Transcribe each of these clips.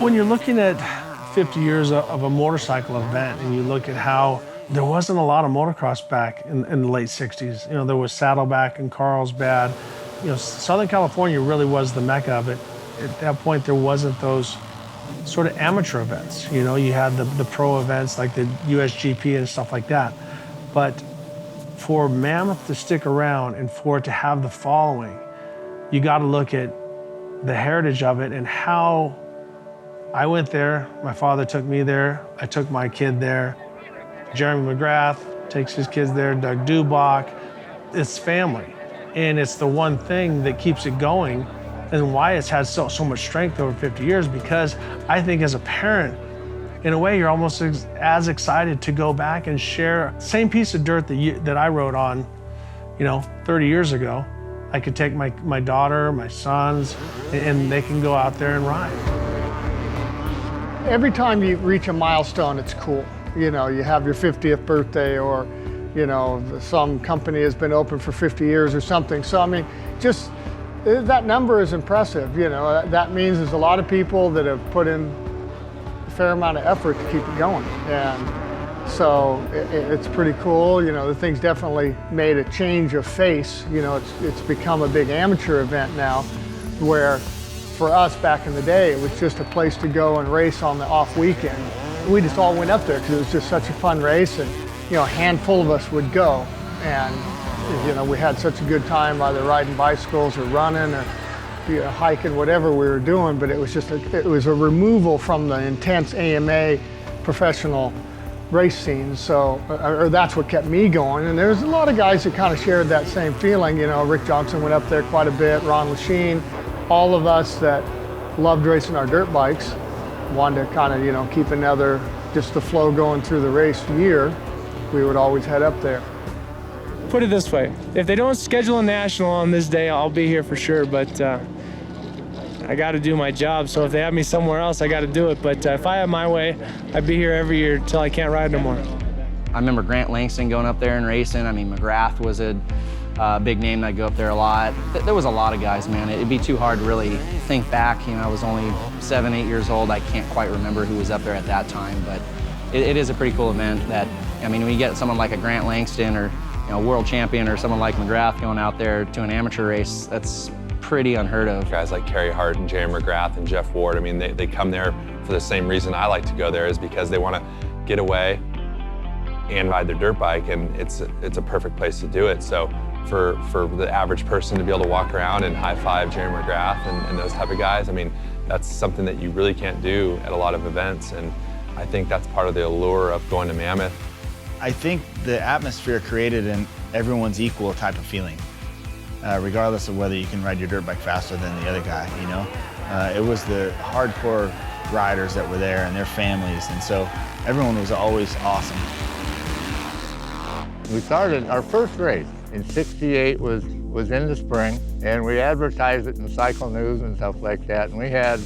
When you're looking at 50 years of a motorcycle event and you look at how there wasn't a lot of motocross back in the late 60s. You know, there was Saddleback and Carlsbad. You know, Southern California really was the mecca of it. At that point, there wasn't those sort of amateur events. You know, you had the pro events like the USGP and stuff like that. But for Mammoth to stick around and for it to have the following, you got to look at the heritage of it and how I went there. My father took me there. I took my kid there. Jeremy McGrath takes his kids there. Doug Dubach. It's family. And it's the one thing that keeps it going and why it's had so much strength over 50 years, because I think as a parent, in a way, you're almost as excited to go back and share same piece of dirt that I rode on, you know, 30 years ago. I could take my daughter, my sons, and they can go out there and ride. Every time you reach a milestone, it's cool. You know, you have your 50th birthday, or, you know, some company has been open for 50 years or something. So, I mean, just that number is impressive. You know, that means there's a lot of people that have put in a fair amount of effort to keep it going. And so it's pretty cool. You know, the thing's definitely made a change of face. You know, it's become a big amateur event now, where for us back in the day, it was just a place to go and race on the off weekend. We just all went up there because it was just such a fun race, and, you know, a handful of us would go. And, you know, we had such a good time either riding bicycles or running or, you know, hiking, whatever we were doing. But it was just it was a removal from the intense AMA professional race scene. So, or that's what kept me going. And there's a lot of guys that kind of shared that same feeling. You know, Rick Johnson went up there quite a bit, Ron Lachine. All of us that loved racing our dirt bikes wanted to kind of, you know, keep just the flow going through the race year. We would always head up there. Put it this way, if they don't schedule a national on this day, I'll be here for sure, but I got to do my job. So if they have me somewhere else, I got to do it. But if I had my way, I'd be here every year till I can't ride no more. I remember Grant Langston going up there and racing. I mean, McGrath was a big name that go up there a lot. There was a lot of guys, man. It'd be too hard to really think back. You know, I was only 7, 8 years old. I can't quite remember who was up there at that time, but it is a pretty cool event that, I mean, when you get someone like a Grant Langston or, you know, world champion or someone like McGrath going out there to an amateur race, that's pretty unheard of. Guys like Kerry Hart and Jerry McGrath and Jeff Ward, I mean, they come there for the same reason I like to go there, is because they want to get away and ride their dirt bike, and it's a perfect place to do it. So for the average person to be able to walk around and high-five Jerry McGrath and those type of guys, I mean, that's something that you really can't do at a lot of events, and I think that's part of the allure of going to Mammoth. I think the atmosphere created an everyone's equal type of feeling, regardless of whether you can ride your dirt bike faster than the other guy, you know? It was the hardcore riders that were there and their families, and so everyone was always awesome. We started our first race in '68 was in the spring, and we advertised it in Cycle News and stuff like that, and we had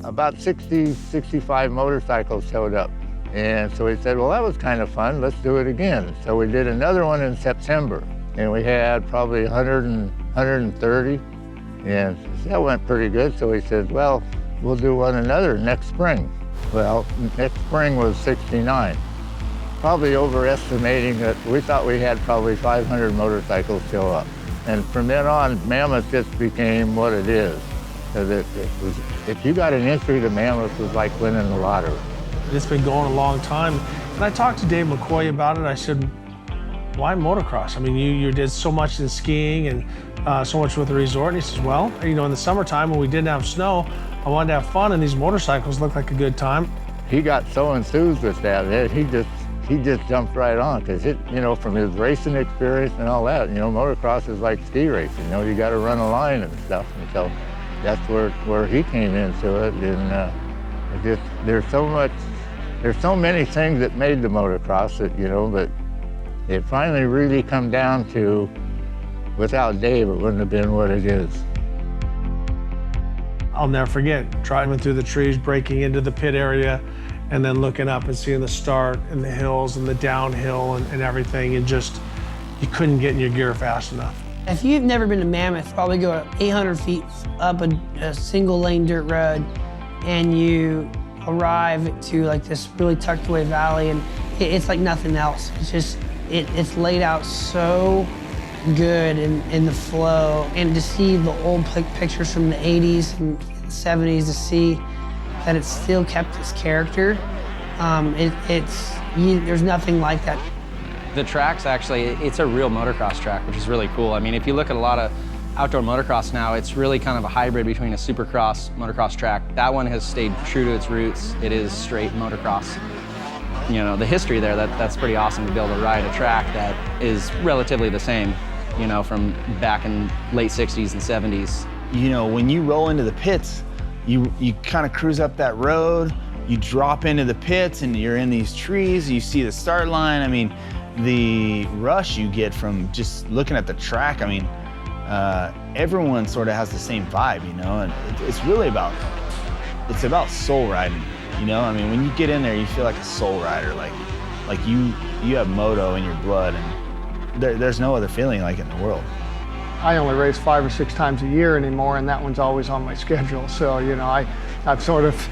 about 60, 65 motorcycles showed up. And so we said, well, that was kind of fun, let's do it again. So we did another one in September, and we had probably 130, and that went pretty good. So we said, well, we'll do another next spring. Well, next spring was '69. Probably overestimating that. We thought we had probably 500 motorcycles show up. And from then on, Mammoth just became what it is. If you got an entry to Mammoth, it was like winning the lottery. It's been going a long time. And I talked to Dave McCoy about it. I said, why motocross? I mean, you did so much in skiing and so much with the resort. And he says, well, you know, in the summertime when we didn't have snow, I wanted to have fun, and these motorcycles looked like a good time. He got so enthused with that, he just jumped right on, because you know, from his racing experience and all that, you know, motocross is like ski racing. You know, you got to run a line and stuff, and so that's where he came into it. And there's so many things that made the motocross that, you know, but it finally really come down to, without Dave, it wouldn't have been what it is. I'll never forget driving through the trees, breaking into the pit area, and then looking up and seeing the start and the hills and the downhill and everything, and just, you couldn't get in your gear fast enough. If you've never been to Mammoth, probably go 800 feet up a single lane dirt road, and you arrive to like this really tucked away valley, and it's like nothing else. It's just, it's laid out so good in the flow, and to see the old pictures from the 80s and 70s, to see that it's still kept its character, there's nothing like that. The track's actually, it's a real motocross track, which is really cool. I mean, if you look at a lot of outdoor motocross now, it's really kind of a hybrid between a supercross, motocross track. That one has stayed true to its roots. It is straight motocross. You know, the history there, that's pretty awesome to be able to ride a track that is relatively the same, you know, from back in late 60s and 70s. You know, when you roll into the pits, you kind of cruise up that road, you drop into the pits and you're in these trees, you see the start line. I mean, the rush you get from just looking at the track, I mean, everyone sort of has the same vibe, you know, and it's really about soul riding, you know? I mean, when you get in there, you feel like a soul rider, like you have moto in your blood, and there's no other feeling like it in the world. I only race 5 or 6 times a year anymore, and that one's always on my schedule. So, you know, I've sort of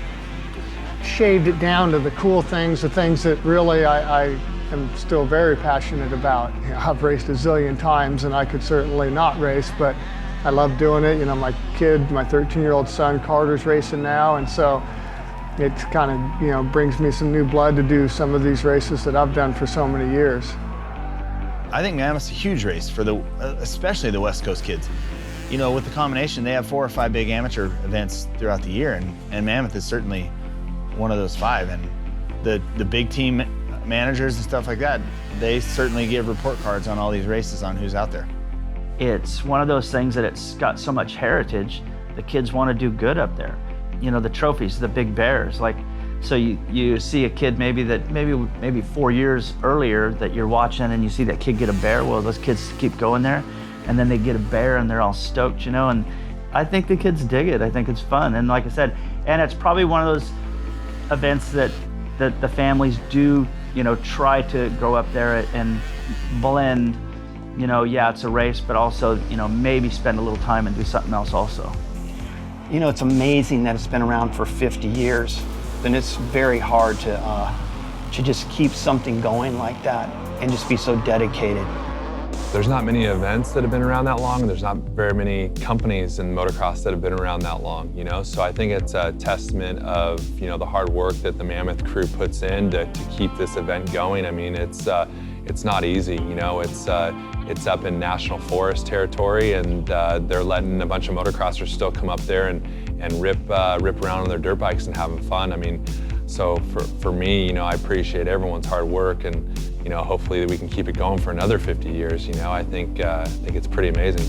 shaved it down to the cool things, the things that really I am still very passionate about. You know, I've raced a zillion times, and I could certainly not race, but I love doing it. You know, my kid, my 13-year-old son, Carter's racing now, and so it kind of, you know, brings me some new blood to do some of these races that I've done for so many years. I think Mammoth's a huge race for especially the West Coast kids. You know, with the combination, they have 4 or 5 big amateur events throughout the year, and Mammoth is certainly one of those 5. And the big team managers and stuff like that, they certainly give report cards on all these races on who's out there. It's one of those things that it's got so much heritage, the kids want to do good up there. You know, the trophies, the big bears, like, so you see a kid maybe 4 years earlier that you're watching, and you see that kid get a bear. Well, those kids keep going there, and then they get a bear and they're all stoked, you know, and I think the kids dig it. I think it's fun. And like I said, and it's probably one of those events that the families do, you know, try to go up there and blend, you know, yeah, it's a race, but also, you know, maybe spend a little time and do something else also. You know, it's amazing that it's been around for 50 years. And it's very hard to just keep something going like that and just be so dedicated. There's not many events that have been around that long, and there's not very many companies in motocross that have been around that long, you know? So I think it's a testament of, you know, the hard work that the Mammoth crew puts in to keep this event going. I mean, it's not easy, you know? It's up in national forest territory, and they're letting a bunch of motocrossers still come up there and rip around on their dirt bikes and having fun. I mean, so for me, you know, I appreciate everyone's hard work, and, you know, hopefully we can keep it going for another 50 years, you know. I think it's pretty amazing.